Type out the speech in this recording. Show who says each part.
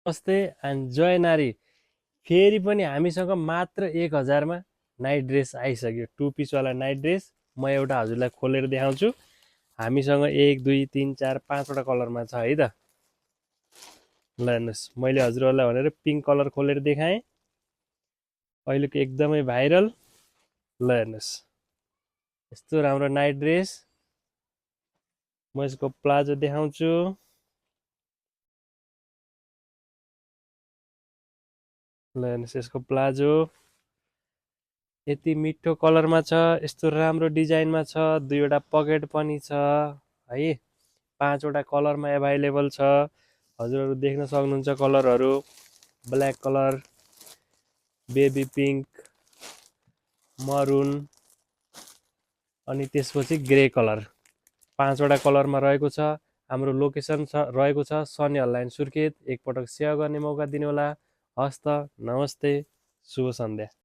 Speaker 1: नमस्ते एन्ड जय नारी। फेरि पनि हामीसँग मात्र 1000 मा नाइट ड्रेस आइसक्यो। 2 पिसवाला नाइट ड्रेस म एउटा हजुरलाई खोलेर देखाउँछु। हामीसँग 1 2 3 4 5 वटा कलरमा छ है त। ल हेर्नुस्, मैले हजुरहरूलाई भनेर पिङ्क कलर खोलेर देखाएँ, अहिलेको एकदमै भाइरल। ल हेर्नुस्, यस्तो राम्रो नाइट ड्रेस। म यसको प्लाजो देखाउँछु। ल हेर्नुस्, यसको प्लाजो यति मिठो कलरमा छ, यस्तो राम्रो डिजाइनमा छ, 2 वटा पकेट पनि छ है। 5 वटा कलरमा एभाइलेबल छ। हजुरहरू देख्न सक्नुहुन्छ कलरहरू, black colour, baby pink, maroon अनि त्यसपछि ग्रे कलर। 5 वटा कलरमा रहेको छ। हाम्रो लोकेसन रहेको छ सनी हललाइन सुर्खेत। एकपटक सेवा गर्ने मौका दिनुहोला। हस्त, नमस्ते, शुभ सन्ध्या।